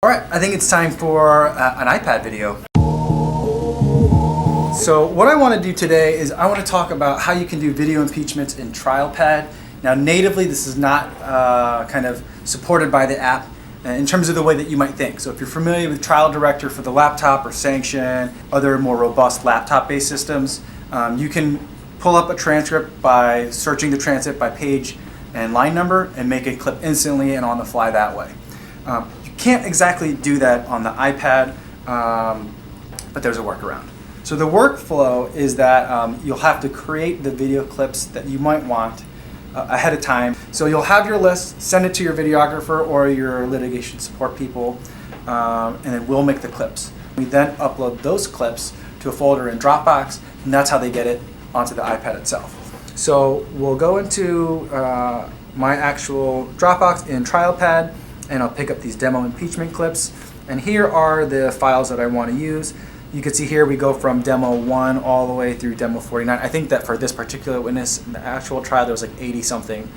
All right, I think it's time for an iPad video. So what I want to do today is I want to talk about how you can do video impeachments in Trialpad. Now natively this is not kind of supported by the app in terms of the way that you might think. So if you're familiar with Trial Director for the laptop or Sanction, other more robust laptop-based systems, you can pull up a transcript by searching the transcript by page and line number and make a clip instantly and on the fly that way. You can't exactly do that on the iPad, but there's a workaround. So the workflow is that you'll have to create the video clips that you might want ahead of time. So you'll have your list, send it to your videographer or your litigation support people, and then we'll make the clips. We then upload those clips to a folder in Dropbox, and that's how they get it onto the iPad itself. So we'll go into my actual Dropbox in Trialpad, and I'll pick up these demo impeachment clips. And here are the files that I want to use. You can see here we go from demo 1 all the way through demo 49. I think that for this particular witness, in the actual trial, there was like 80-something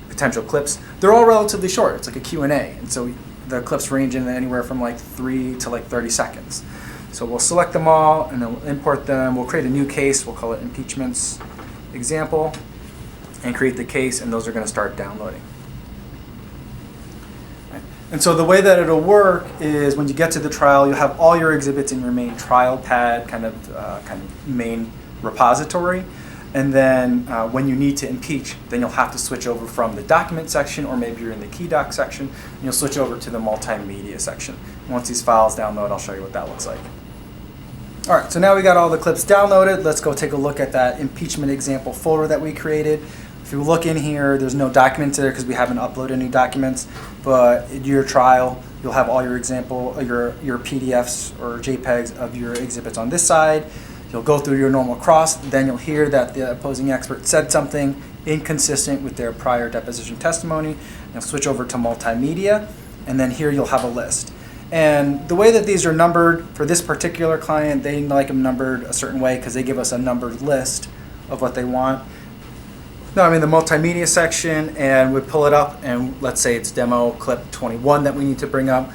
potential clips. They're all relatively short. It's like a Q&A. And so the clips range in anywhere from like 3 to like 30 seconds. So we'll select them all and then we'll import them. We'll create a new case. We'll call it Impeachments Example and create the case, and those are going to start downloading. And so the way that it'll work is when you get to the trial, you'll have all your exhibits in your main Trialpad kind of main repository. And then when you need to impeach, then you'll have to switch over from the document section, or maybe you're in the key doc section, and you'll switch over to the multimedia section. Once these files download, I'll show you what that looks like. All right, so now we got all the clips downloaded. Let's go take a look at that impeachment example folder that we created. If you look in here, there's no documents there because we haven't uploaded any documents, but in your trial, you'll have all your your PDFs or JPEGs of your exhibits on this side. You'll go through your normal cross, then you'll hear that the opposing expert said something inconsistent with their prior deposition testimony. You'll switch over to multimedia, and then here you'll have a list. And the way that these are numbered for this particular client, they like them numbered a certain way because they give us a numbered list of what they want. No, I'm in the multimedia section, and we pull it up, and let's say it's demo clip 21 that we need to bring up.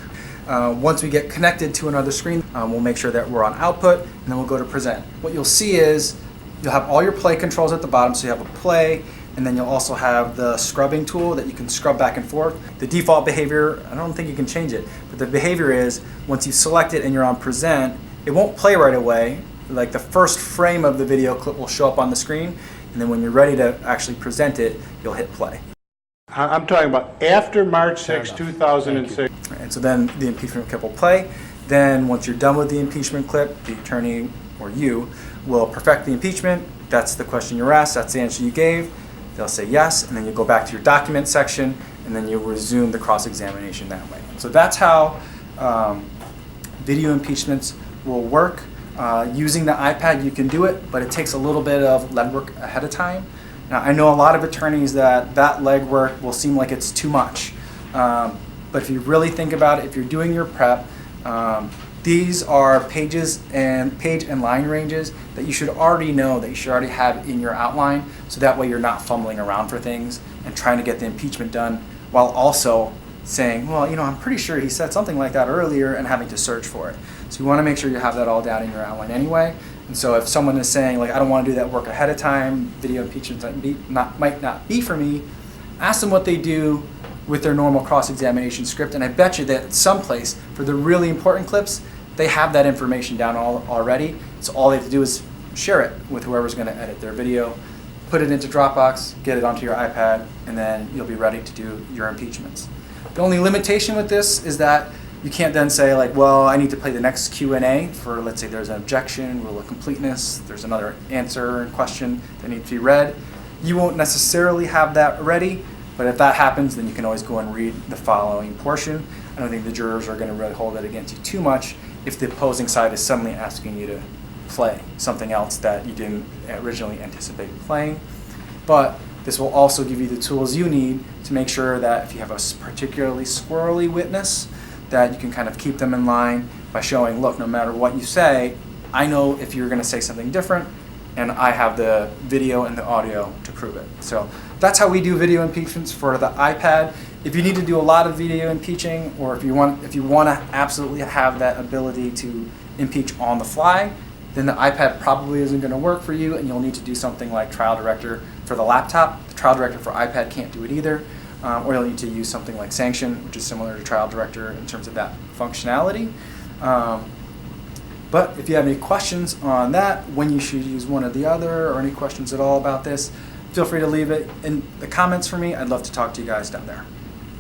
Once we get connected to another screen, we'll make sure that we're on output, and then we'll go to present. What you'll see is you'll have all your play controls at the bottom, so you have a play, and then you'll also have the scrubbing tool that you can scrub back and forth. The default behavior, I don't think you can change it, but the behavior is once you select it and you're on present, it won't play right away. Like the first frame of the video clip will show up on the screen, and then when you're ready to actually present it, you'll hit play. I'm talking about after March 6, 2006. And so then the impeachment clip will play. Then once you're done with the impeachment clip, the attorney or you will perfect the impeachment. That's the question you're asked, that's the answer you gave. They'll say yes, and then you go back to your document section, and then you'll resume the cross-examination that way. So that's how video impeachments will work. Using the iPad, you can do it, but it takes a little bit of legwork ahead of time. Now, I know a lot of attorneys that legwork will seem like it's too much, but if you really think about it, if you're doing your prep, these are page and line ranges that you should already know, that you should already have in your outline, so that way you're not fumbling around for things and trying to get the impeachment done while also saying, well, you know, I'm pretty sure he said something like that earlier, and having to search for it. So you want to make sure you have that all down in your outline anyway. And so if someone is saying, like, I don't want to do that work ahead of time, video impeachments might not be for me, ask them what they do with their normal cross-examination script, and I bet you that someplace for the really important clips, they have that information down already. So all they have to do is share it with whoever's going to edit their video, put it into Dropbox, get it onto your iPad, and then you'll be ready to do your impeachments. The only limitation with this is that you can't then say, like, well, I need to play the next Q&A for, let's say there's an objection, rule of completeness, there's another answer and question that needs to be read. You won't necessarily have that ready, but if that happens, then you can always go and read the following portion. I don't think the jurors are going to really hold it against you too much if the opposing side is suddenly asking you to play something else that you didn't originally anticipate playing. But this will also give you the tools you need to make sure that if you have a particularly squirrely witness, that you can kind of keep them in line by showing, look, no matter what you say, I know if you're going to say something different, and I have the video and the audio to prove it. So that's how we do video impeachments for the iPad. If you need to do a lot of video impeaching, or if you want to absolutely have that ability to impeach on the fly, then the iPad probably isn't going to work for you, and you'll need to do something like Trial Director for the laptop. The Trial Director for iPad can't do it either, or you'll need to use something like Sanction, which is similar to Trial Director in terms of that functionality. But if you have any questions on that, when you should use one or the other, or any questions at all about this, feel free to leave it in the comments for me. I'd love to talk to you guys down there.